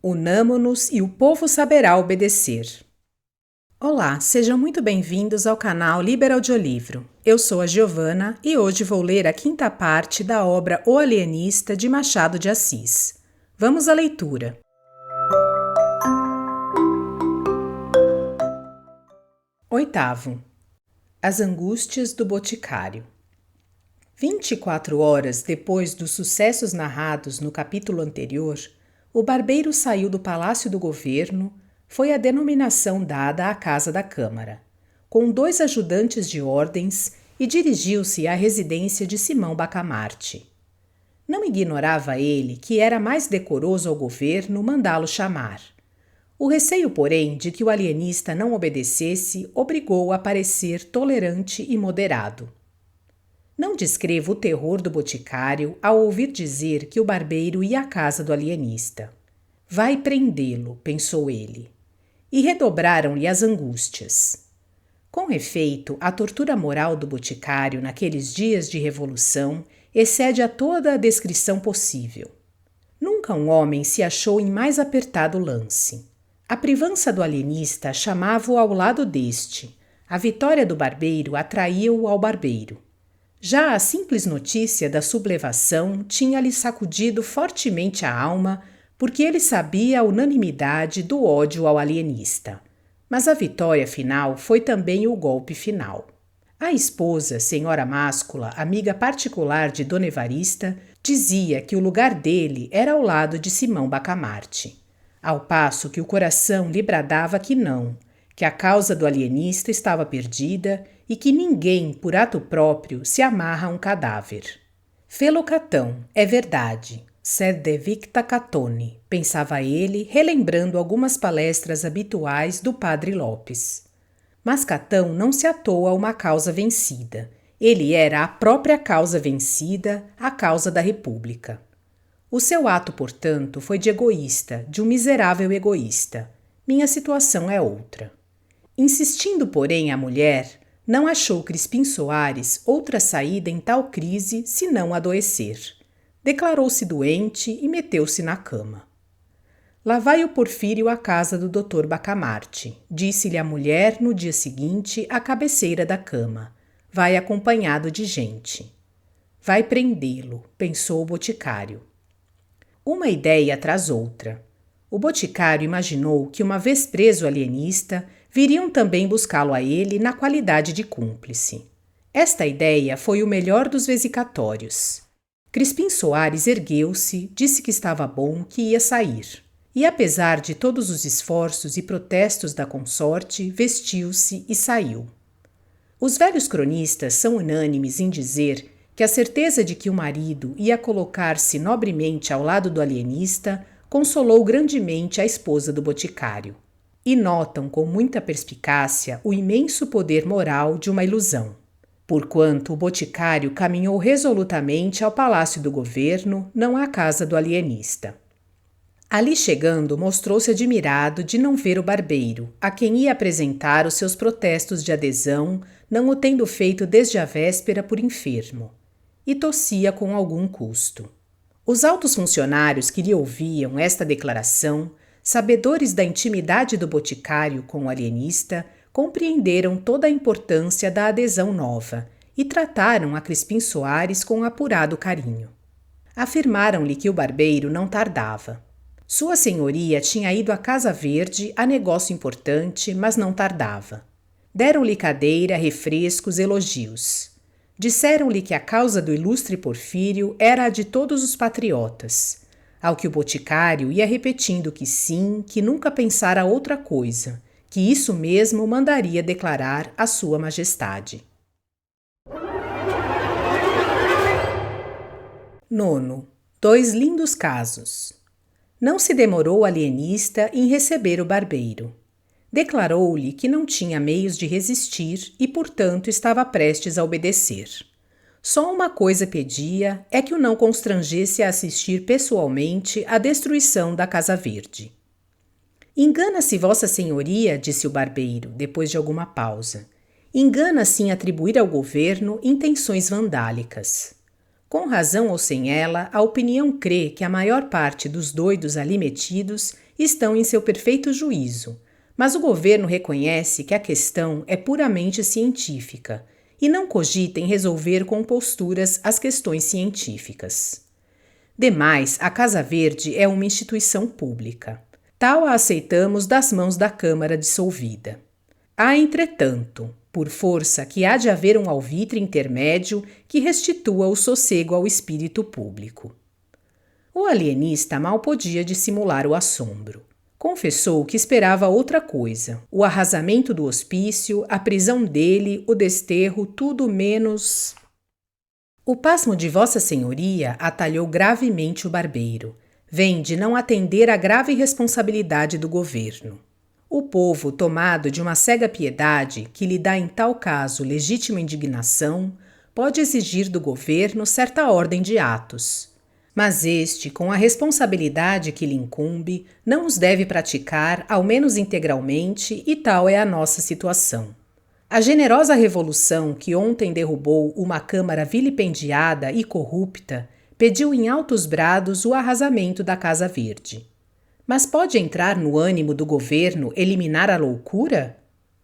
Unamo-nos e o povo saberá obedecer. Olá, sejam muito bem-vindos ao canal Liber Audiolivro. Eu sou a Giovana e hoje vou ler a quinta parte da obra O Alienista de Machado de Assis. Vamos à leitura. Oitavo. As Angústias do Boticário. 24 horas depois dos sucessos narrados no capítulo anterior, o barbeiro saiu do Palácio do Governo, foi a denominação dada à Casa da Câmara, com 2 ajudantes de ordens e dirigiu-se à residência de Simão Bacamarte. Não ignorava ele que era mais decoroso ao governo mandá-lo chamar. O receio, porém, de que o alienista não obedecesse obrigou-o a parecer tolerante e moderado. Não descrevo o terror do boticário ao ouvir dizer que o barbeiro ia à casa do alienista. Vai prendê-lo, pensou ele. E redobraram-lhe as angústias. Com efeito, a tortura moral do boticário naqueles dias de revolução excede a toda a descrição possível. Nunca um homem se achou em mais apertado lance. A privança do alienista chamava-o ao lado deste. A vitória do barbeiro atraía-o ao barbeiro. Já a simples notícia da sublevação tinha-lhe sacudido fortemente a alma, porque ele sabia a unanimidade do ódio ao alienista. Mas a vitória final foi também o golpe final. A esposa, senhora Máscula, amiga particular de Dona Evarista, dizia que o lugar dele era ao lado de Simão Bacamarte, ao passo que o coração lhe bradava que não, que a causa do alienista estava perdida e que ninguém, por ato próprio, se amarra a um cadáver. Fê-lo Catão, é verdade, sed devicta Catone, pensava ele, relembrando algumas palestras habituais do padre Lopes. Mas Catão não se atou a uma causa vencida. Ele era a própria causa vencida, a causa da República. O seu ato, portanto, foi de egoísta, de um miserável egoísta. Minha situação é outra. Insistindo, porém, a mulher, não achou Crispim Soares outra saída em tal crise senão adoecer. Declarou-se doente e meteu-se na cama. Lá vai o Porfírio à casa do Dr. Bacamarte, disse-lhe a mulher no dia seguinte à cabeceira da cama. Vai acompanhado de gente. Vai prendê-lo, pensou o boticário. Uma ideia traz outra. O boticário imaginou que, uma vez preso o alienista, viriam também buscá-lo a ele na qualidade de cúmplice. Esta ideia foi o melhor dos vesicatórios. Crispim Soares ergueu-se, disse que estava bom, que ia sair. E, apesar de todos os esforços e protestos da consorte, vestiu-se e saiu. Os velhos cronistas são unânimes em dizer que a certeza de que o marido ia colocar-se nobremente ao lado do alienista consolou grandemente a esposa do boticário. E notam com muita perspicácia o imenso poder moral de uma ilusão. Porquanto o boticário caminhou resolutamente ao Palácio do Governo, não à casa do alienista. Ali chegando, mostrou-se admirado de não ver o barbeiro, a quem ia apresentar os seus protestos de adesão, não o tendo feito desde a véspera por enfermo. E tossia com algum custo. Os altos funcionários que lhe ouviam esta declaração, sabedores da intimidade do boticário com o alienista, compreenderam toda a importância da adesão nova e trataram a Crispim Soares com apurado carinho. Afirmaram-lhe que o barbeiro não tardava. Sua senhoria tinha ido à Casa Verde a negócio importante, mas não tardava. Deram-lhe cadeira, refrescos, elogios. Disseram-lhe que a causa do ilustre Porfírio era a de todos os patriotas, ao que o boticário ia repetindo que sim, que nunca pensara outra coisa, que isso mesmo mandaria declarar a sua majestade. 9. 2 lindos casos. Não se demorou o alienista em receber o barbeiro. Declarou-lhe que não tinha meios de resistir e, portanto, estava prestes a obedecer. Só uma coisa pedia, é que o não constrangesse a assistir pessoalmente à destruição da Casa Verde. Engana-se Vossa Senhoria, disse o barbeiro, depois de alguma pausa. Engana-se em atribuir ao governo intenções vandálicas. Com razão ou sem ela, a opinião crê que a maior parte dos doidos ali metidos estão em seu perfeito juízo, mas o governo reconhece que a questão é puramente científica e não cogita em resolver com posturas as questões científicas. Demais, a Casa Verde é uma instituição pública. Tal a aceitamos das mãos da Câmara dissolvida. Há, entretanto, por força que há de haver um alvitre intermédio que restitua o sossego ao espírito público. O alienista mal podia dissimular o assombro. Confessou que esperava outra coisa, o arrasamento do hospício, a prisão dele, o desterro, tudo menos... O pasmo de Vossa Senhoria atalhou gravemente o barbeiro. Vem de não atender à grave responsabilidade do governo. O povo, tomado de uma cega piedade que lhe dá em tal caso legítima indignação, pode exigir do governo certa ordem de atos. Mas este, com a responsabilidade que lhe incumbe, não os deve praticar, ao menos integralmente, e tal é a nossa situação. A generosa revolução que ontem derrubou uma Câmara vilipendiada e corrupta pediu em altos brados o arrasamento da Casa Verde. Mas pode entrar no ânimo do governo eliminar a loucura?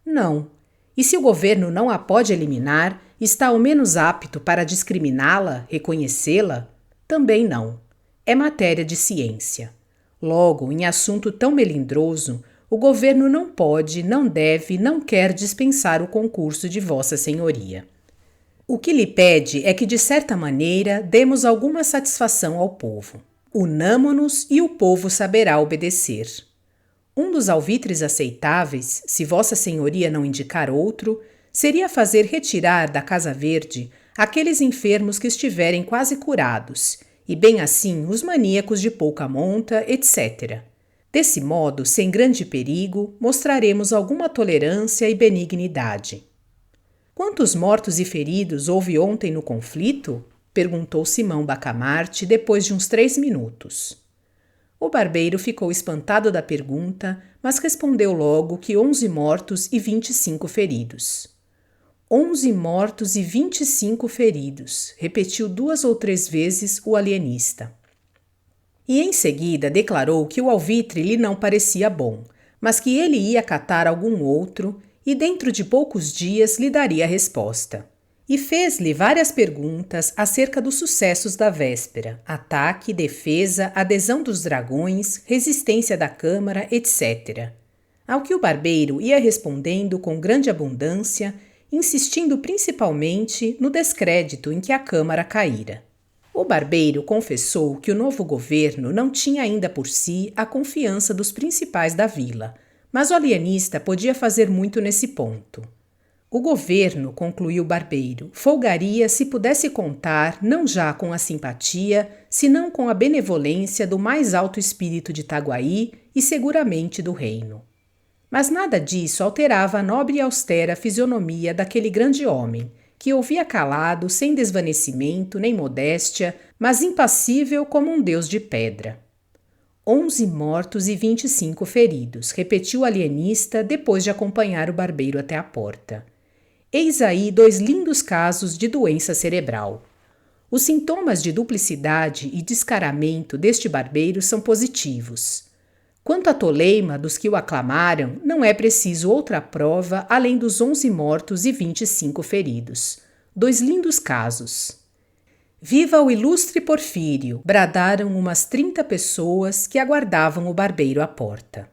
Não. E se o governo não a pode eliminar, está ao menos apto para discriminá-la, reconhecê-la? Também não. É matéria de ciência. Logo, em assunto tão melindroso, o governo não pode, não deve, não quer dispensar o concurso de Vossa Senhoria. O que lhe pede é que, de certa maneira, demos alguma satisfação ao povo. Unamo-nos e o povo saberá obedecer. Um dos alvitres aceitáveis, se Vossa Senhoria não indicar outro, seria fazer retirar da Casa Verde aqueles enfermos que estiverem quase curados, e bem assim os maníacos de pouca monta, etc. Desse modo, sem grande perigo, mostraremos alguma tolerância e benignidade. Quantos mortos e feridos houve ontem no conflito? Perguntou Simão Bacamarte depois de uns 3 minutos. O barbeiro ficou espantado da pergunta, mas respondeu logo que 11 mortos e 25 feridos. 11 mortos e 25 feridos, repetiu 2 ou 3 vezes o alienista. E em seguida declarou que o alvitre lhe não parecia bom, mas que ele ia catar algum outro e dentro de poucos dias lhe daria a resposta. E fez-lhe várias perguntas acerca dos sucessos da véspera, ataque, defesa, adesão dos dragões, resistência da Câmara, etc. Ao que o barbeiro ia respondendo com grande abundância, insistindo principalmente no descrédito em que a Câmara caíra. O barbeiro confessou que o novo governo não tinha ainda por si a confiança dos principais da vila, mas o alienista podia fazer muito nesse ponto. O governo, concluiu o barbeiro, folgaria se pudesse contar não já com a simpatia, senão com a benevolência do mais alto espírito de Itaguaí e seguramente do reino. Mas nada disso alterava a nobre e austera fisionomia daquele grande homem, que ouvia calado, sem desvanecimento nem modéstia, mas impassível como um deus de pedra. 11 mortos e 25 feridos, repetiu o alienista depois de acompanhar o barbeiro até a porta. Eis aí 2 lindos casos de doença cerebral. Os sintomas de duplicidade e descaramento deste barbeiro são positivos. Quanto à toleima dos que o aclamaram, não é preciso outra prova além dos 11 mortos e 25 feridos. 2 lindos casos. Viva o ilustre Porfírio! Bradaram umas 30 pessoas que aguardavam o barbeiro à porta.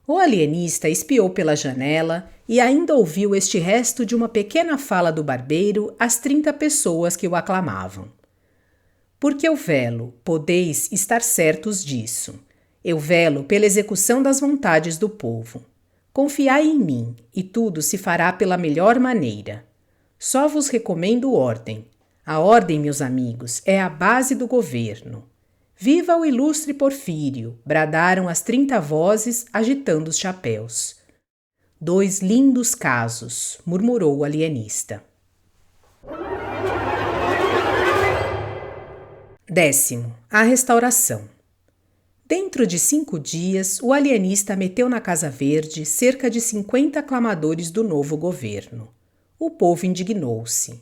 O alienista espiou pela janela e ainda ouviu este resto de uma pequena fala do barbeiro às 30 pessoas que o aclamavam. Porque eu velo, podeis estar certos disso. Eu velo pela execução das vontades do povo. Confiai em mim, e tudo se fará pela melhor maneira. Só vos recomendo ordem. A ordem, meus amigos, é a base do governo. Viva o ilustre Porfírio! Bradaram as 30 vozes, agitando os chapéus. 2 lindos casos, murmurou o alienista. 10º. A restauração. Dentro de 5 dias, o alienista meteu na Casa Verde cerca de 50 aclamadores do novo governo. O povo indignou-se.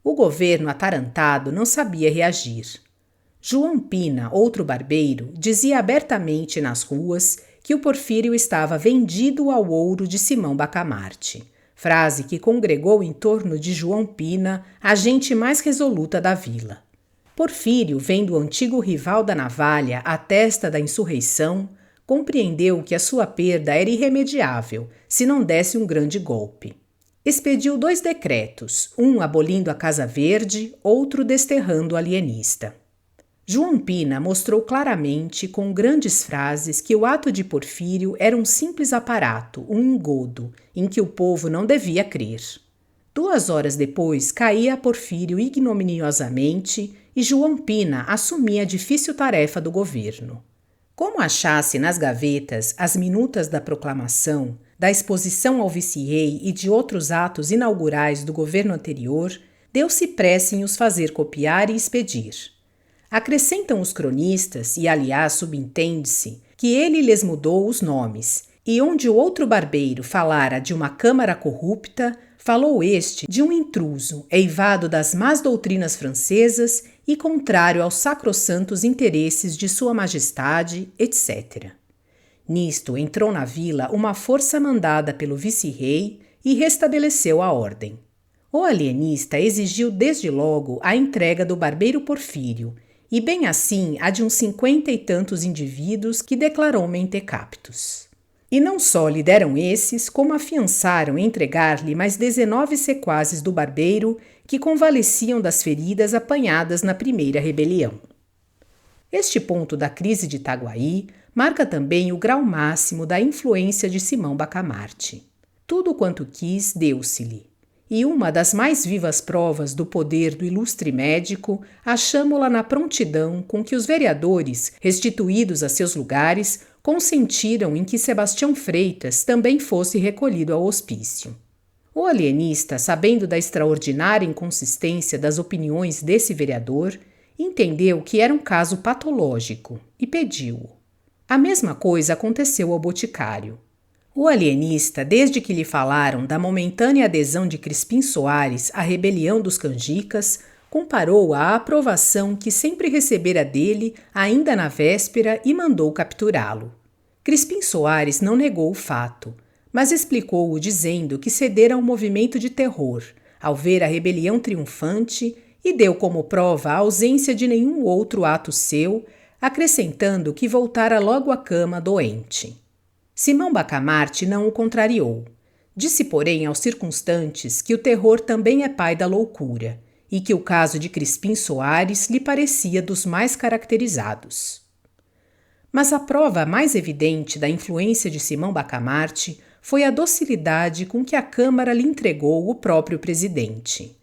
O governo atarantado não sabia reagir. João Pina, outro barbeiro, dizia abertamente nas ruas que o Porfírio estava vendido ao ouro de Simão Bacamarte, frase que congregou em torno de João Pina, a gente mais resoluta da vila. Porfírio, vendo o antigo rival da navalha à testa da insurreição, compreendeu que a sua perda era irremediável, se não desse um grande golpe. Expediu 2 decretos, um abolindo a Casa Verde, outro desterrando o alienista. João Pina mostrou claramente, com grandes frases, que o ato de Porfírio era um simples aparato, um engodo, em que o povo não devia crer. 2 horas depois, caía Porfírio ignominiosamente e João Pina assumia a difícil tarefa do governo. Como achasse nas gavetas as minutas da proclamação, da exposição ao vice-rei e de outros atos inaugurais do governo anterior, deu-se pressa em os fazer copiar e expedir. Acrescentam os cronistas, e aliás subentende-se, que ele lhes mudou os nomes, e onde o outro barbeiro falara de uma câmara corrupta, falou este de um intruso, eivado das más doutrinas francesas e contrário aos sacrossantos interesses de sua majestade, etc. Nisto entrou na vila uma força mandada pelo vice-rei e restabeleceu a ordem. O alienista exigiu desde logo a entrega do barbeiro Porfírio, e bem assim a de uns 50 e tantos indivíduos que declarou mentecaptos. E não só lhe deram esses, como afiançaram entregar-lhe mais 19 sequazes do barbeiro que convalesciam das feridas apanhadas na primeira rebelião. Este ponto da crise de Itaguaí marca também o grau máximo da influência de Simão Bacamarte. Tudo quanto quis deu-se-lhe. E uma das mais vivas provas do poder do ilustre médico achamo-la na prontidão com que os vereadores, restituídos a seus lugares, consentiram em que Sebastião Freitas também fosse recolhido ao hospício. O alienista, sabendo da extraordinária inconsistência das opiniões desse vereador, entendeu que era um caso patológico e pediu-o. A mesma coisa aconteceu ao boticário. O alienista, desde que lhe falaram da momentânea adesão de Crispim Soares à rebelião dos canjicas, comparou à aprovação que sempre recebera dele ainda na véspera e mandou capturá-lo. Crispim Soares não negou o fato, mas explicou-o dizendo que cedera a um movimento de terror, ao ver a rebelião triunfante, e deu como prova a ausência de nenhum outro ato seu, acrescentando que voltara logo à cama doente. Simão Bacamarte não o contrariou. Disse, porém, aos circunstantes que o terror também é pai da loucura e que o caso de Crispim Soares lhe parecia dos mais caracterizados. Mas a prova mais evidente da influência de Simão Bacamarte foi a docilidade com que a Câmara lhe entregou o próprio presidente.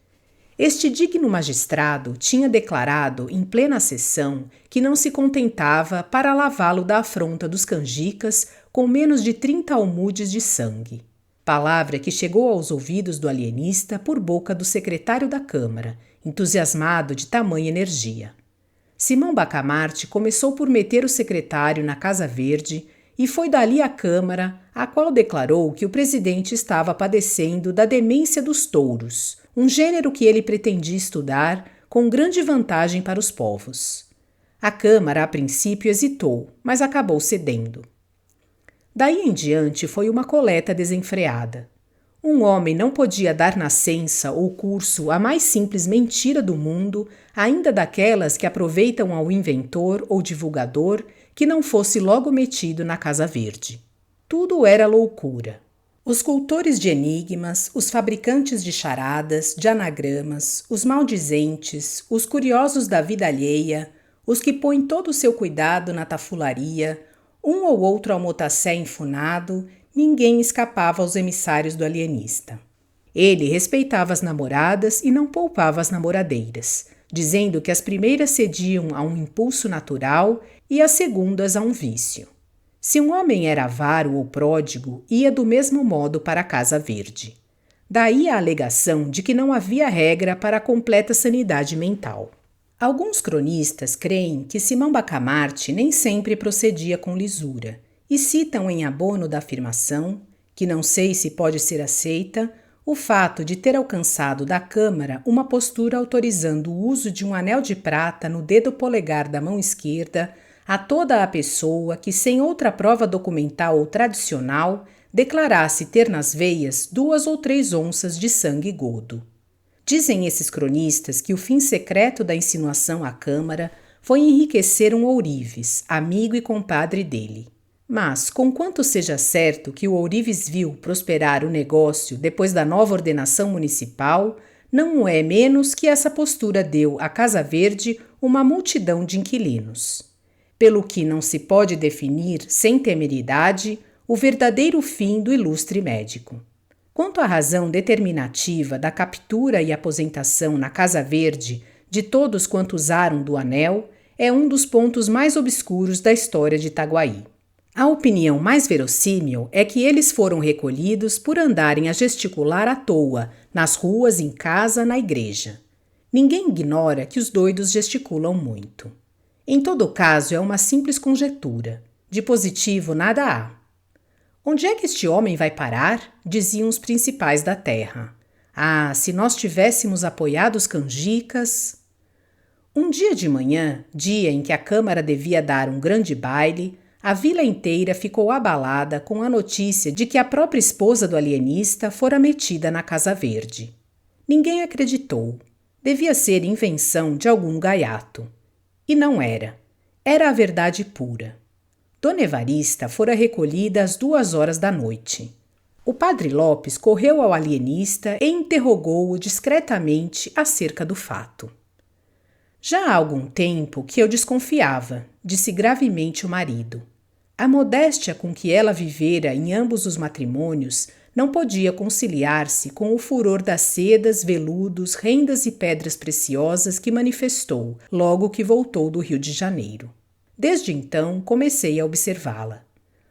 Este digno magistrado tinha declarado em plena sessão que não se contentava para lavá-lo da afronta dos canjicas com menos de 30 almudes de sangue. Palavra que chegou aos ouvidos do alienista por boca do secretário da Câmara, entusiasmado de tamanha energia. Simão Bacamarte começou por meter o secretário na Casa Verde e foi dali à Câmara, a qual declarou que o presidente estava padecendo da demência dos touros, um gênero que ele pretendia estudar com grande vantagem para os povos. A Câmara, a princípio, hesitou, mas acabou cedendo. Daí em diante foi uma coleta desenfreada. Um homem não podia dar nascença ou curso à mais simples mentira do mundo, ainda daquelas que aproveitam ao inventor ou divulgador, que não fosse logo metido na Casa Verde. Tudo era loucura. Os cultores de enigmas, os fabricantes de charadas, de anagramas, os maldizentes, os curiosos da vida alheia, os que põem todo o seu cuidado na tafularia, um ou outro almotassé enfunado, ninguém escapava aos emissários do alienista. Ele respeitava as namoradas e não poupava as namoradeiras, dizendo que as primeiras cediam a um impulso natural e as segundas a um vício. Se um homem era avaro ou pródigo, ia do mesmo modo para a Casa Verde. Daí a alegação de que não havia regra para a completa sanidade mental. Alguns cronistas creem que Simão Bacamarte nem sempre procedia com lisura e citam em abono da afirmação, que não sei se pode ser aceita, o fato de ter alcançado da Câmara uma postura autorizando o uso de um anel de prata no dedo polegar da mão esquerda, a toda a pessoa que, sem outra prova documental ou tradicional, declarasse ter nas veias 2 ou 3 onças de sangue godo. Dizem esses cronistas que o fim secreto da insinuação à Câmara foi enriquecer um ourives, amigo e compadre dele. Mas, conquanto seja certo que o ourives viu prosperar o negócio depois da nova ordenação municipal, não o é menos que essa postura deu à Casa Verde uma multidão de inquilinos. Pelo que não se pode definir, sem temeridade, o verdadeiro fim do ilustre médico. Quanto à razão determinativa da captura e aposentação na Casa Verde de todos quantos usaram do anel, é um dos pontos mais obscuros da história de Itaguaí. A opinião mais verossímil é que eles foram recolhidos por andarem a gesticular à toa, nas ruas, em casa, na igreja. Ninguém ignora que os doidos gesticulam muito. Em todo caso, é uma simples conjetura. De positivo nada há. Onde é que este homem vai parar? Diziam os principais da terra. Ah, se nós tivéssemos apoiado os canjicas! Um dia de manhã, dia em que a Câmara devia dar um grande baile, a vila inteira ficou abalada com a notícia de que a própria esposa do alienista fora metida na Casa Verde. Ninguém acreditou. Devia ser invenção de algum gaiato. E não era. Era a verdade pura. Dona Evarista fora recolhida às 2 da noite. O padre Lopes correu ao alienista e interrogou-o discretamente acerca do fato. Já há algum tempo que eu desconfiava, disse gravemente o marido. A modéstia com que ela vivera em ambos os matrimônios não podia conciliar-se com o furor das sedas, veludos, rendas e pedras preciosas que manifestou logo que voltou do Rio de Janeiro. Desde então comecei a observá-la.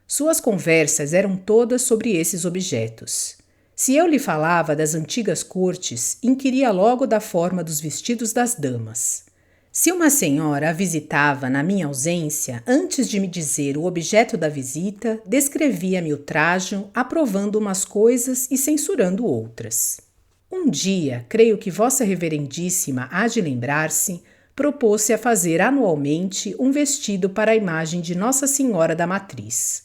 Suas conversas eram todas sobre esses objetos. Se eu lhe falava das antigas cortes, inquiria logo da forma dos vestidos das damas. Se uma senhora a visitava na minha ausência, antes de me dizer o objeto da visita, descrevia-me o trajo, aprovando umas coisas e censurando outras. Um dia, creio que Vossa Reverendíssima há de lembrar-se, propôs-se a fazer anualmente um vestido para a imagem de Nossa Senhora da Matriz.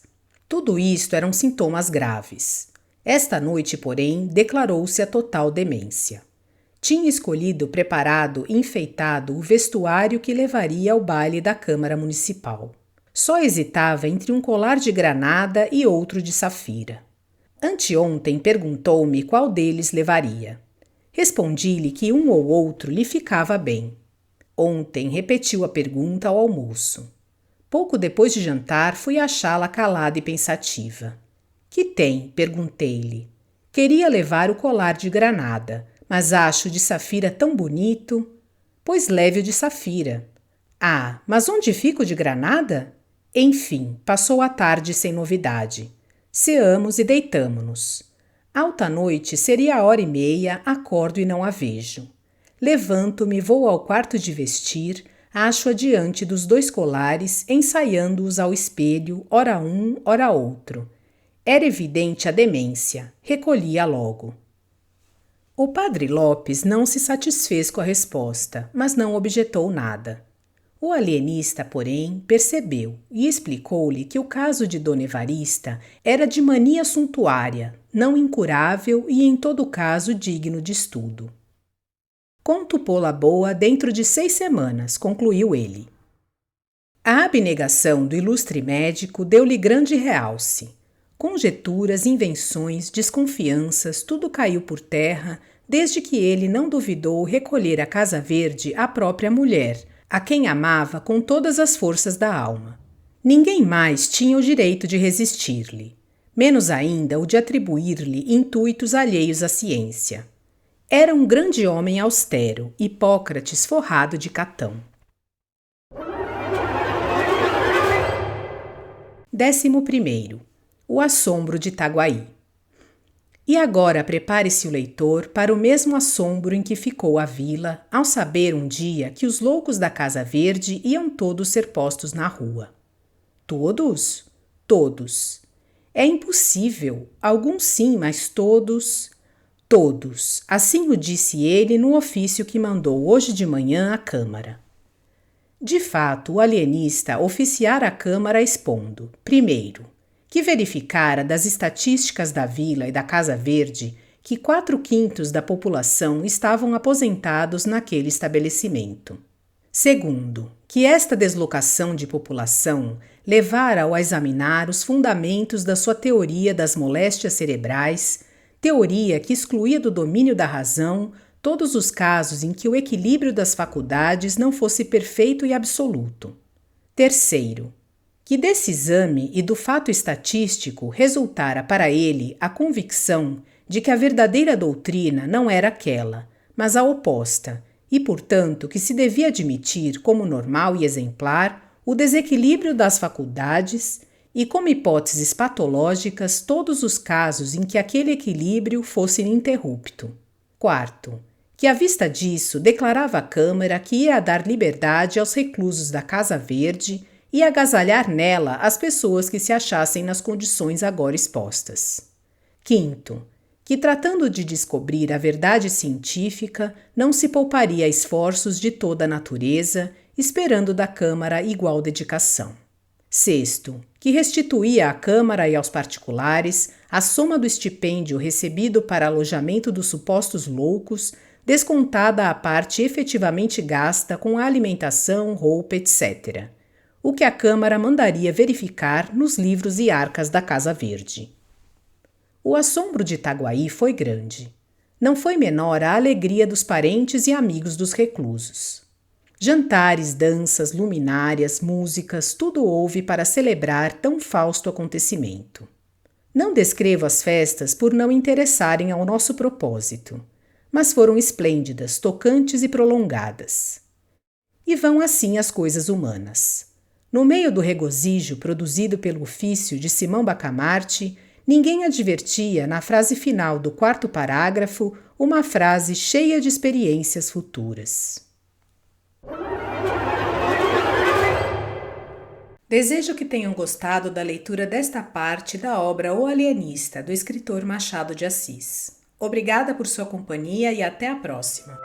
Tudo isto eram sintomas graves. Esta noite, porém, declarou-se a total demência. Tinha escolhido, preparado e enfeitado o vestuário que levaria ao baile da Câmara Municipal. Só hesitava entre um colar de granada e outro de safira. Anteontem perguntou-me qual deles levaria. Respondi-lhe que um ou outro lhe ficava bem. Ontem repetiu a pergunta ao almoço. Pouco depois de jantar, fui achá-la calada e pensativa. Que tem? Perguntei-lhe. Queria levar o colar de granada, mas acho o de safira tão bonito. Pois leve o de safira. Ah, mas onde fica o de granada? Enfim, passou a tarde sem novidade. Ceamos e deitamo-nos. Alta noite, seria 1h30, acordo e não a vejo. Levanto-me, vou ao quarto de vestir, acho-a diante dos 2 colares, ensaiando-os ao espelho, ora um, ora outro. Era evidente a demência, recolhi-a logo. O padre Lopes não se satisfez com a resposta, mas não objetou nada. O alienista, porém, percebeu e explicou-lhe que o caso de Dona Evarista era de mania suntuária, não incurável e, em todo caso, digno de estudo. Conto pô-la boa dentro de 6 semanas, concluiu ele. A abnegação do ilustre médico deu-lhe grande realce. Conjeturas, invenções, desconfianças, tudo caiu por terra, desde que ele não duvidou recolher à Casa Verde a própria mulher, a quem amava com todas as forças da alma. Ninguém mais tinha o direito de resistir-lhe, menos ainda o de atribuir-lhe intuitos alheios à ciência. Era um grande homem austero, Hipócrates forrado de catão. 11º. O assombro de Itaguaí. E agora prepare-se o leitor para o mesmo assombro em que ficou a vila ao saber um dia que os loucos da Casa Verde iam todos ser postos na rua. Todos? Todos. É impossível. Alguns sim, mas todos... Todos. Assim o disse ele no ofício que mandou hoje de manhã à Câmara. De fato, o alienista oficiara a Câmara expondo, primeiro, que verificara das estatísticas da Vila e da Casa Verde que 4/5 da população estavam aposentados naquele estabelecimento. Segundo, que esta deslocação de população levara-o a examinar os fundamentos da sua teoria das moléstias cerebrais, teoria que excluía do domínio da razão todos os casos em que o equilíbrio das faculdades não fosse perfeito e absoluto. Terceiro, que desse exame e do fato estatístico resultara para ele a convicção de que a verdadeira doutrina não era aquela, mas a oposta, e, portanto, que se devia admitir como normal e exemplar o desequilíbrio das faculdades e, como hipóteses patológicas, todos os casos em que aquele equilíbrio fosse ininterrupto. Quarto, que à vista disso declarava à Câmara que ia dar liberdade aos reclusos da Casa Verde e agasalhar nela as pessoas que se achassem nas condições agora expostas. Quinto, que tratando de descobrir a verdade científica, não se pouparia esforços de toda a natureza, esperando da Câmara igual dedicação. Sexto, que restituía à Câmara e aos particulares a soma do estipêndio recebido para alojamento dos supostos loucos, descontada a parte efetivamente gasta com a alimentação, roupa, etc., o que a Câmara mandaria verificar nos livros e arcas da Casa Verde. O assombro de Itaguaí foi grande. Não foi menor a alegria dos parentes e amigos dos reclusos. Jantares, danças, luminárias, músicas, tudo houve para celebrar tão fausto acontecimento. Não descrevo as festas por não interessarem ao nosso propósito, mas foram esplêndidas, tocantes e prolongadas. E vão assim as coisas humanas. No meio do regozijo produzido pelo ofício de Simão Bacamarte, ninguém advertia, na frase final do 4º parágrafo, uma frase cheia de experiências futuras. Desejo que tenham gostado da leitura desta parte da obra O Alienista, do escritor Machado de Assis. Obrigada por sua companhia e até a próxima.